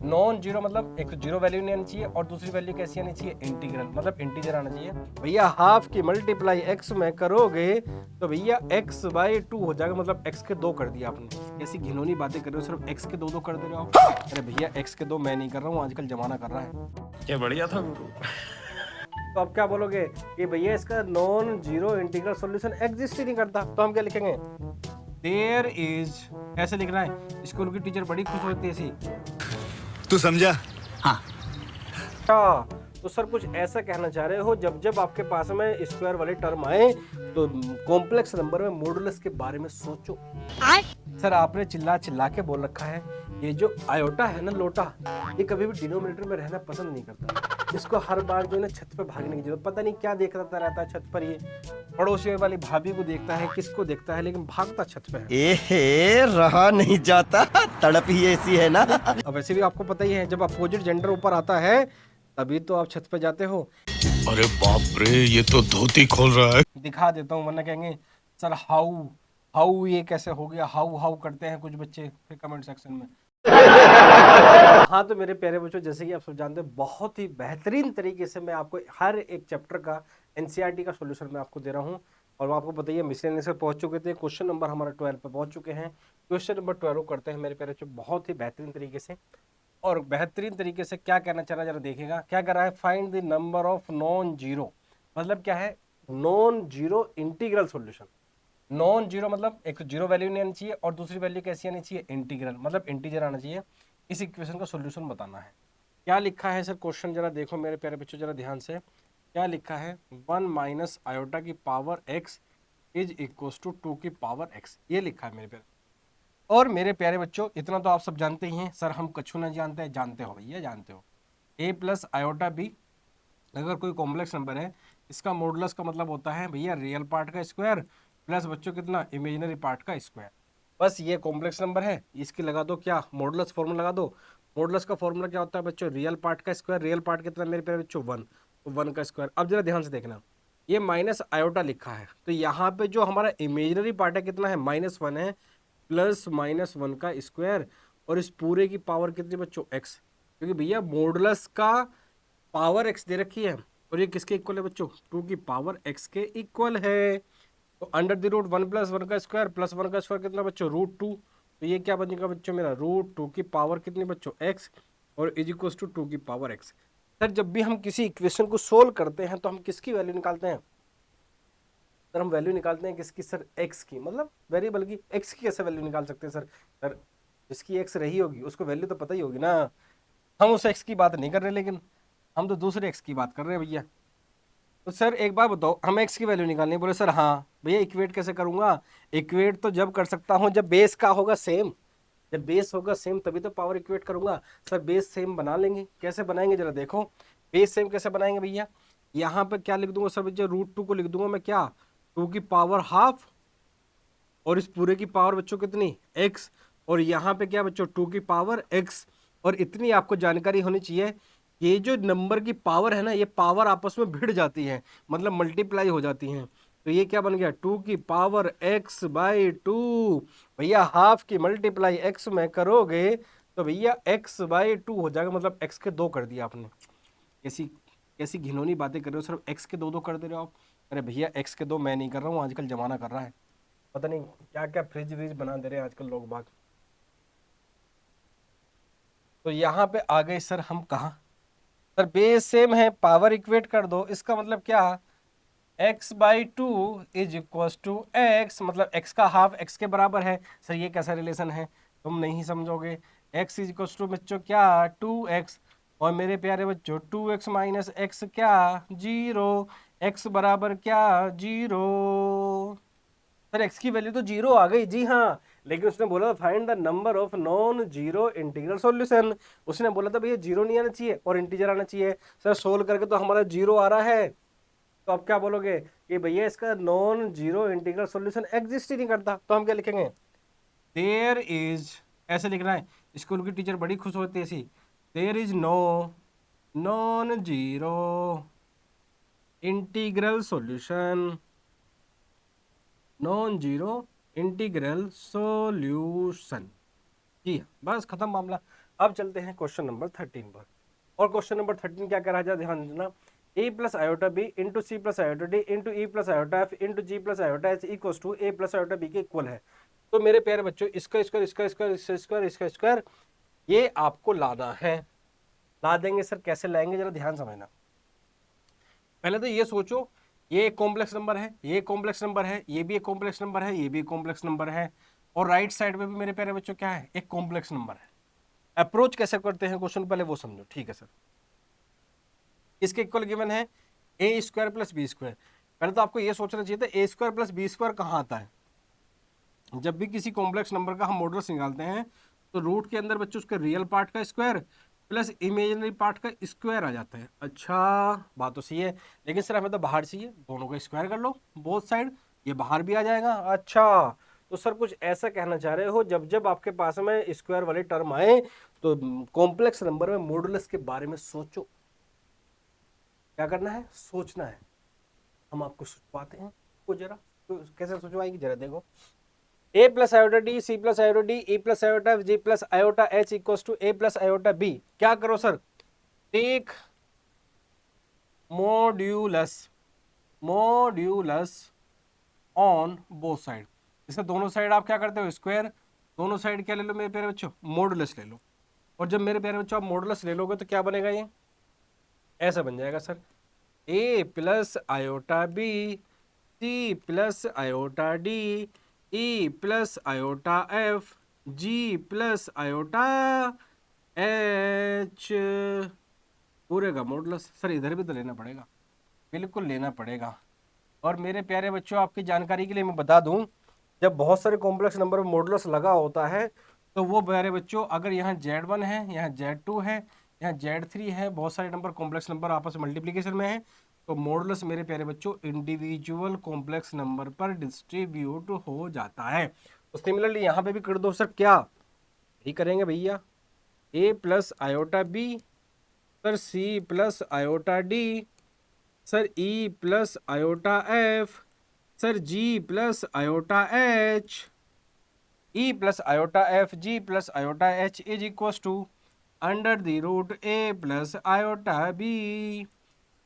Non zero मतलब एक zero value नहीं आनी चाहिए और दूसरी वैल्यू कैसी आनी चाहिए, इंटीग्रल मतलब इंटीजर आना चाहिए। भैया हाफ की मल्टीप्लाई एक्स में करोगे तो भैया एक्स बाई टू हो जाएगा, मतलब एक्स के दो कर दिया आपने। ऐसी घिनौनी बातें कर रहे हो, सिर्फ एक्स के दो कर दे रहे हो आप। अरे भैया एक्स के दो मैं नहीं कर रहा हूँ, आजकल जमाना कर रहा है। क्या बढ़िया था गुरु। तो आप क्या बोलोगे कि भैया इसका non zero integral solution exist ही नहीं करता, तो हम क्या लिखेंगे, देयर इज, ऐसे लिख रहा है। स्कूल की टीचर बड़ी खुश होती है ऐसी। तू समझा? अच्छा, तो सर कुछ ऐसा कहना चाह रहे हो, जब जब आपके पास में स्क्वायर वाले टर्म आए तो कॉम्प्लेक्स नंबर में मॉडुलस के बारे में सोचो। सर आपने चिल्ला चिल्ला के बोल रखा है, ये जो आयोटा है ना लोटा, ये कभी भी डिनोमिनेटर में रहना पसंद नहीं करता। इसको हर बार जो है ना छत पे भागने की जरूरत, पता नहीं क्या देखता रहता है छत पर। ये पड़ोसी वाली भाभी को देखता है, किसको देखता है, लेकिन भागता छत पे है। एहे रहा नहीं जाता, तड़प ही ऐसी है ना। अब वैसे भी आपको पता ही है, जब अपोजिट जेंडर ऊपर आता है तभी तो आप छत पे जाते हो। अरे बाप रे, ये तो धोती खोल रहा है। दिखा देता हूँ, वरना कहेंगे सर हाउ हाउ ये कैसे हो गया, हाउ हाउ करते हैं कुछ बच्चे फिर कमेंट सेक्शन में। हाँ तो मेरे प्यारे बच्चों, जैसे कि आप सब जानते हैं, बहुत ही बेहतरीन तरीके से मैं आपको हर एक चैप्टर का एनसीईआरटी का सॉल्यूशन मैं आपको दे रहा हूँ। और वो आपको बताइए मिसलेनियस पे पहुंच चुके थे, क्वेश्चन नंबर हमारा 12 पे पहुंच चुके हैं। क्वेश्चन नंबर 12 करते हैं मेरे प्यारे बच्चों बहुत ही बेहतरीन तरीके से। और बेहतरीन तरीके से क्या कहना चाह रहा है जरा देखिएगा, क्या कर रहा है, find the number of non zero, मतलब क्या है, non zero integral solution. Non zero मतलब एक जीरो वैल्यू नहीं आनी चाहिए और दूसरी वैल्यू कैसी आनी चाहिए, इंटीग्रल मतलब इंटीजर आना चाहिए। इस इक्वेशन का सॉल्यूशन बताना है। क्या लिखा है सर क्वेश्चन, जरा देखो मेरे प्यारे बच्चों जरा ध्यान से। क्या लिखा है, 1 माइनस आयोटा की power x is equal to 2 की पावर x, ये लिखा है मेरे प्यारे। और मेरे प्यारे बच्चों इतना तो आप सब जानते ही हैं, सर हम कछु ना जानते हैं, जानते हो भैया जानते हो। a प्लस आयोटा b अगर कोई कॉम्प्लेक्स नंबर है, इसका मॉडुलस का मतलब होता है भैया रियल पार्ट का स्क्वायर प्लस बच्चों कितना, इमेजिनरी पार्ट का स्क्वायर। बस ये कॉम्प्लेक्स नंबर है, इसकी लगा दो क्या, मॉडुलस फॉर्मूला लगा दो। मॉडुलस का फॉर्मूला क्या होता है बच्चों, रियल पार्ट का स्क्वायर, रियल पार्ट कितना मेरे प्यारे बच्चों 1, तो 1 का स्क्वायर। अब जरा ध्यान से देखना, ये माइनस आयोटा लिखा है, तो यहाँ पे जो हमारा इमेजिनरी पार्ट है कितना है, -1 है, प्लस -1 का स्क्वायर, और इस पूरे की पावर कितनी बच्चों, x, क्योंकि भैया मॉडुलस का पावर x दे रखी है और ये किसके इक्वल है बच्चों, 2 की पावर x के इक्वल है। तो अंडर द रूट 1 प्लस 1 का स्क्वायर प्लस 1 का स्क्वायर कितना बच्चों, √2, तो ये क्या बनेगा बच्चों मेरा, √2 की पावर कितनी बच्चों, x, और इज इक्वल टू 2 की पावर x। सर जब भी हम किसी इक्वेशन को सोल्व करते हैं तो हम किसकी वैल्यू निकालते हैं, सर हम वैल्यू निकालते हैं किसकी, सर x की, मतलब वेरिएबल की। x की कैसे वैल्यू निकाल सकते हैं सर, सर जिसकी x रही होगी उसको वैल्यू तो पता ही होगी ना। हम उस x की बात नहीं कर रहे, लेकिन हम तो दूसरे x की बात कर रहे हैं भैया। तो सर एक बार बताओ, हम x की वैल्यू निकालनी है, बोले सर हाँ भैया इक्वेट कैसे करूंगा, इक्वेट तो जब कर सकता हूँ जब बेस का होगा सेम, जब बेस होगा सेम तभी तो पावर इक्वेट करूंगा। सर बेस सेम बना लेंगे, कैसे बनाएंगे जरा देखो, बेस सेम कैसे बनाएंगे भैया, यहाँ पे क्या लिख दूंगा सर बच्चे, √2 को लिख दूंगा मैं क्या, 2 की पावर हाफ, और इस पूरे की पावर बच्चों कितनी, x, और यहाँ पे क्या बच्चों 2 की पावर x। और इतनी आपको जानकारी होनी चाहिए, ये जो नंबर की पावर है ना, ये पावर आपस में भिड़ जाती है, मतलब मल्टीप्लाई हो जाती हैं। तो ये क्या बन गया, 2 की पावर x बाई 2। भैया हाफ की मल्टीप्लाई x में करोगे तो भैया x बाई 2 हो जाएगा, मतलब x के दो कर दिया आपने। कैसी कैसी घिनौनी बातें कर रहे हो, सिर्फ x के दो कर दे रहे हो आप। अरे भैया x के दो मैं नहीं कर रहा हूँ, आजकल जमाना कर रहा है, पता नहीं क्या क्या फ्रिज व्रिज बना दे रहे हैं आजकल लोग बाग। तो यहाँ पे आ गए सर हम कहाँ, सर बेस सेम है, पावर इक्वेट कर दो, इसका मतलब क्या, x by 2 is equal to x, मतलब x का हाफ x के बराबर है। सर ये कैसा रिलेशन है, तुम नहीं समझोगे। x इज इक्वल टू बच्चों क्या, 2x, और मेरे प्यारे बच्चों 2x माइनस x क्या, 0, x बराबर क्या, 0। सर x की वैल्यू तो 0 आ गई, जी हाँ, लेकिन उसने बोला find the number of non zero integral solution. उसने बोला था भैया जीरो नहीं आना चाहिए और इंटीजर आना चाहिए। सर सोल्व करके तो हमारा 0 आ रहा है, तो आप क्या बोलोगे कि भैया इसका non zero integral solution exist ही नहीं करता, तो हम क्या लिखेंगे, देयर इज, ऐसे लिखना है। स्कूल की टीचर बड़ी खुश होती है ऐसी, there is no non zero integral solution, non zero integral solution. जी हाँ, बस खत्म मामला। अब चलते हैं क्वेश्चन नंबर 13 पर। और क्वेश्चन नंबर 13 क्या कह रहा है, ध्यान देना। A plus iota B into C plus iota D into E plus iota F into G plus iota H equal to A plus iota B के इक्वल है। तो मेरे प्यारे बच्चों, इसका स्क्वायर इसका स्क्वायर इसका स्क्वायर इसका स्क्वायर ये आपको लाना है। ला देंगे सर, कैसे लाएंगे जरा ध्यान समझना। पहले तो ये सोचो, ये एक कॉम्प्लेक्स नंबर है, ये कॉम्प्लेक्स नंबर है, ये भी एक कॉम्प्लेक्स नंबर है, ये भी एक कॉम्प्लेक्स नंबर है, और राइट साइड में भी मेरे प्यारे बच्चों क्या है, एक कॉम्प्लेक्स नंबर है। अप्रोच कैसे करते हैं क्वेश्चन, पहले वो समझो, ठीक है सर। इसके इक्वल गिवन है ए स्क्वायर प्लस बी स्क्वायर। पहले तो आपको ये सोचना चाहिए था ए स्क्वायर प्लस बी स्क्वायर कहाँ आता है। जब भी किसी कॉम्प्लेक्स नंबर का हम मॉडुलस निकालते हैं तो रूट के अंदर बच्चों उसके रियल पार्ट का स्क्वायर प्लस इमेजिनरी पार्ट का स्क्वायर आ जाता है। अच्छा, बात तो सही है, लेकिन सर हमें तो बाहर चाहिए, दोनों का स्क्वायर कर लो बोथ साइड, ये बाहर भी आ जाएगा। अच्छा, तो सर कुछ ऐसा कहना चाह रहे हो, जब जब आपके पास में स्क्वायर वाले टर्म आए तो कॉम्प्लेक्स नंबर में मॉडुलस के बारे में सोचो। क्या करना है, सोचना है। हम आपको सोचवाते हैं, को जरा तो कैसे सोचवाएंगे जरा देखो। A plus iota D C plus iota D E plus iota G plus iota H equal to A plus iota B. क्या करो sir, take modulus on both side. इससे दोनों साइड आप क्या करते हो, स्क्वायर। दोनों साइड क्या ले लो मेरे प्यारे बच्चों, मॉडुलस ले लो। और जब मेरे प्यारे बच्चों आप मॉडुलस ले लोगे तो क्या बनेगा, ये ऐसा बन जाएगा sir, A plus iota B C plus iota D E plus iota F G plus iota H पूरे का मॉडुलस। सर इधर भी तो लेना पड़ेगा, बिल्कुल लेना पड़ेगा। और मेरे प्यारे बच्चों, आपकी जानकारी के लिए मैं बता दूं, जब बहुत सारे कॉम्प्लेक्स नंबर में मॉडुलस लगा होता है तो वो प्यारे बच्चों, अगर यहाँ Z1 है, यहाँ Z2 है, यहाँ Z3 है, बहुत सारे नंबर कॉम्प्लेक्स नंबर आपस में मल्टीप्लीकेशन में है, तो मॉडुलस मेरे प्यारे बच्चों इंडिविजुअल कॉम्प्लेक्स नंबर पर डिस्ट्रीब्यूट हो जाता है। तो सिमिलरली यहाँ पे भी कर दो सर, क्या यही करेंगे भैया, A plus iota B, sir C plus iota D, sir E plus iota F, sir G plus iota H, E plus iota F G plus iota H is equal to under the root A plus iota B.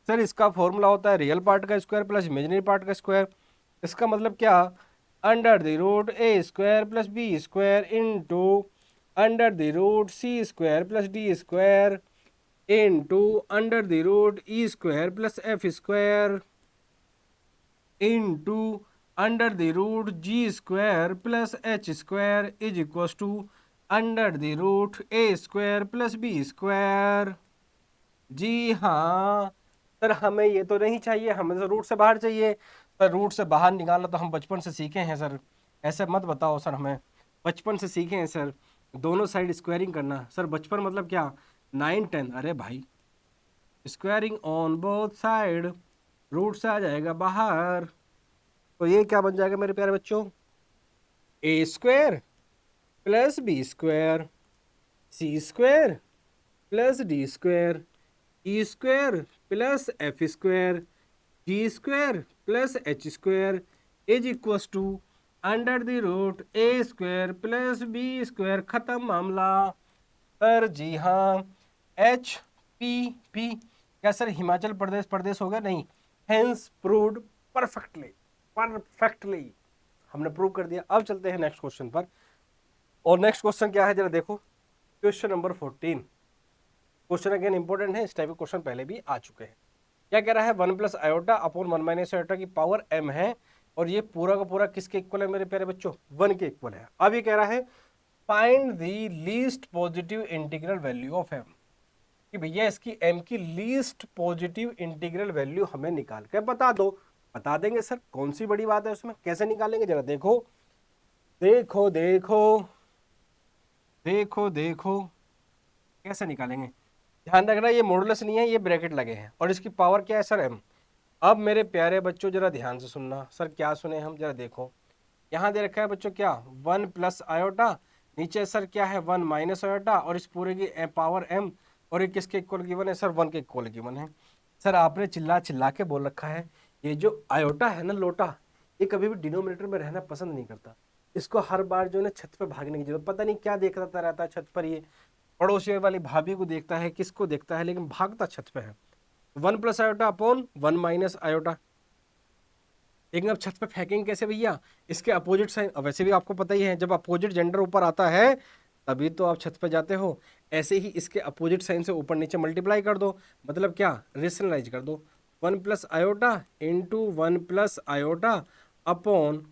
Sir इसका formula होता है real part का square plus imaginary part का square. इसका मतलब क्या, under the root A square plus B square into under the root C square plus D square into under the root E square plus F square into under the root G square plus H square is equal to under the root A square plus B square. जी हाँ sir, हमें ये तो नहीं चाहिए, हमें तो root से बाहर चाहिए। सर रूट से बाहर निकालना तो हम बचपन से सीखे हैं सर, ऐसे मत बताओ सर, हमें बचपन से सीखे हैं सर, दोनों साइड स्क्वायरिंग करना। सर बचपन मतलब क्या, 9-10, अरे भाई squaring on both side, root से आ जाएगा बाहर, तो ये क्या बन जाएगा मेरे प्यारे बच्चों, A square plus B square C square plus D square E square plus F square G square plus H square is equal to under the root A square plus B square. खत्म मामला। Sir ji हाँ, H P क्या sir Himachal Pradesh Pradesh हो गया, नहीं, hence proved perfectly हमने prove कर दिया। अब चलते हैं नेक्स्ट क्वेश्चन पर, और नेक्स्ट क्वेश्चन क्या है जरा देखो, question number 14। Question again important है, इस टाइप के क्वेश्चन पहले भी आ चुके हैं। क्या कह रहा है, 1 plus iota upon 1 minus iota की पावर m है, और ये पूरा का पूरा किसके इक्वल है मेरे प्यारे बच्चों, 1 के इक्वल है। अब ये कह रहा है find the least positive integral value of m, कि भैया इसकी m की लीस्ट पॉजिटिव इंटीग्रल वैल्यू हमें निकाल के बता दो। बता देंगे सर, कौन सी बड़ी बात है उसमें, कैसे निकालेंगे जरा देखो देखो देखो देखो देखो कैसे निकालेंगे। ध्यान रखना ये मॉडुलस नहीं है, ये ब्रैकेट लगे हैं, और इसकी पावर क्या है सर m। अब मेरे प्यारे बच्चों जरा ध्यान से सुनना, सर क्या सुने हम, जरा देखो यहाँ दे रखा है बच्चों क्या, 1 प्लस आयोटा, नीचे सर क्या है 1 माइनस आयोटा, और इस पूरे की पावर m, और ये किसके इक्वल गिवन है सर, 1 के इक्वल गिवन है। सर आपने चिल्ला चिल्ला के बोल रखा है, ये जो आयोटा है ना लोटा, ये कभी भी डिनोमिनेटर में रहना पसंद नहीं करता, इसको हर बार जो है ना छत पे भागने की जरूरत, पता नहीं क्या देखता रहता है छत पर, ये पड़ोसी वाली भाभी को देखता है, किसको देखता है, लेकिन भागता छत पे है। 1 plus iota upon 1 minus iota. लेकिन अब छत पे फेंकेंगे कैसे भैया, इसके अपोजिट साइन। अब वैसे भी आपको पता ही है, जब अपोजिट जेंडर ऊपर आता है तभी तो आप छत पे जाते हो। ऐसे ही इसके अपोजिट साइन से ऊपर नीचे मल्टीप्लाई कर दो, मतलब क्या, रेशनलाइज कर दो। 1 plus iota into 1 plus iota upon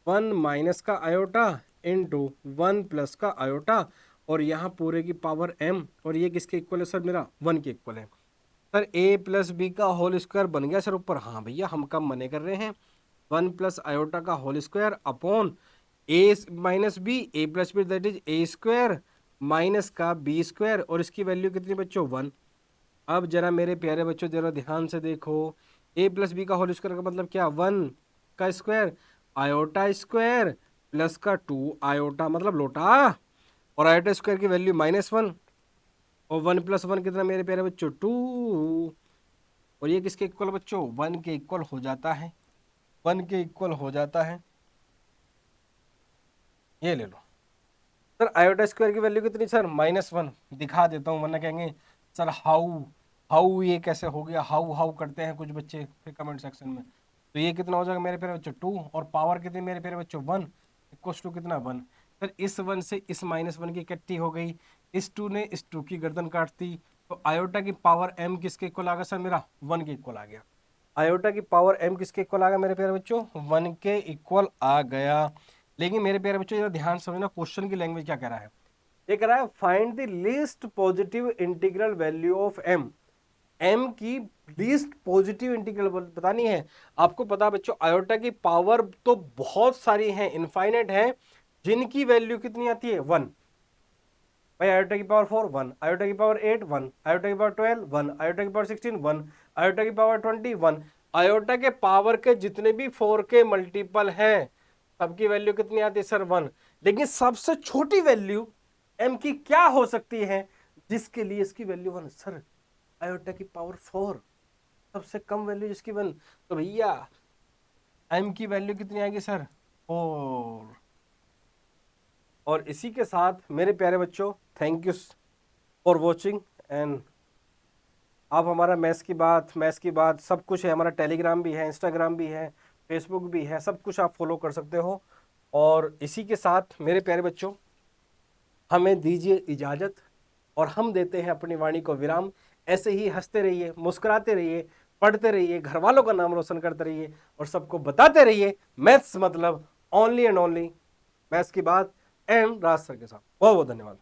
1 minus का आयोटा इंटू 1 प्लस का आयोटा, और यहाँ पूरे की पावर m, और ये किसके इक्वल है सर, मेरा 1 के इक्वल है। सर a प्लस बी का होल स्क्वायर बन गया सर ऊपर। हाँ भैया, हम कम मने कर रहे हैं। 1 प्लस आयोटा का whole square upon a minus b, a plus b that is a square minus का बी स्क्वायर, और इसकी वैल्यू कितनी बच्चों, 1। अब जरा मेरे प्यारे बच्चों जरा ध्यान से देखो, ए प्लस बी का होल स्क्वायर का मतलब क्या, 1 का स्क्वायर आयोटा स्क्वायर प्लस का 2 आयोटा मतलब लोटा, और आयोटा स्क्वायर की वैल्यू -1, और 1 प्लस 1 कितना मेरे प्यारे बच्चों, 2, और ये किसके इक्वल बच्चों, 1 के इक्वल हो जाता है, 1 के इक्वल हो जाता है। ये ले लो सर, आयोटा स्क्वायर की वैल्यू कितनी सर, -1। दिखा देता हूँ, वरना कहेंगे सर हाउ हाउ ये कैसे हो गया, हाउ हाउ करते हैं कुछ बच्चे फिर कमेंट सेक्शन में। तो ये कितना हो जाएगा मेरे प्यारे बच्चों, 2, और पावर कितनी मेरे प्यारे बच्चों, 1 इक्वल्स टू कितना, 1। सर इस 1 से इस -1 की इकट्ठी हो गई, इस 2 ने इस 2 की गर्दन काट दी, तो आयोटा की पावर m किसके इक्वल आ गया सर, मेरा 1 के इक्वल आ गया। आयोटा की पावर m किसके इक्वल आ गया मेरे प्यारे बच्चों, 1 के इक्वल आ गया। लेकिन मेरे प्यारे बच्चों जरा ध्यान से समझना, क्वेश्चन की लैंग्वेज क्या कह रहा है। ये कह रहा है find the least positive integral value of m। m की लीस्ट पॉजिटिव इंटीग्रल बतानी है। आपको पता है बच्चों, आयोटा की पावर तो बहुत सारी है, इनफाइनाइट है, जिनकी वैल्यू कितनी आती है, 1। भाई आयोटा की पावर 4 1, आयोटा की पावर 8 1, आयोटा की पावर 12 1, आयोटा की पावर 16 1, आयोटा की पावर 20 1। आयोटा के पावर के जितने भी 4 के मल्टीपल हैं सबकी वैल्यू कितनी आती है सर, 1। लेकिन सबसे छोटी वैल्यू m की क्या हो सकती है जिसके लिए इसकी वैल्यू 1, सर आयोटा की पावर 4, सबसे कम वैल्यू जिसकी 1, तो भैया m की वैल्यू कितनी आएगी सर, 4। और इसी के साथ मेरे प्यारे बच्चों, thank you for watching. And आप हमारा मैथ्स की बात सब कुछ है, हमारा टेलीग्राम भी है, इंस्टाग्राम भी है, फेसबुक भी है, सब कुछ आप फॉलो कर सकते हो। और इसी के साथ मेरे प्यारे बच्चों, हमें दीजिए इजाज़त, और हम देते हैं अपनी वाणी को विराम। ऐसे ही हंसते रहिए, मुस्कुराते रहिए, पढ़ते रहिए, घर वालों का नाम रोशन करते रहिए, और सबको बताते रहिए मैथ्स मतलब ओनली एंड ओनली मैथ्स की बात एंड राज सर के साथ। बहुत बहुत धन्यवाद।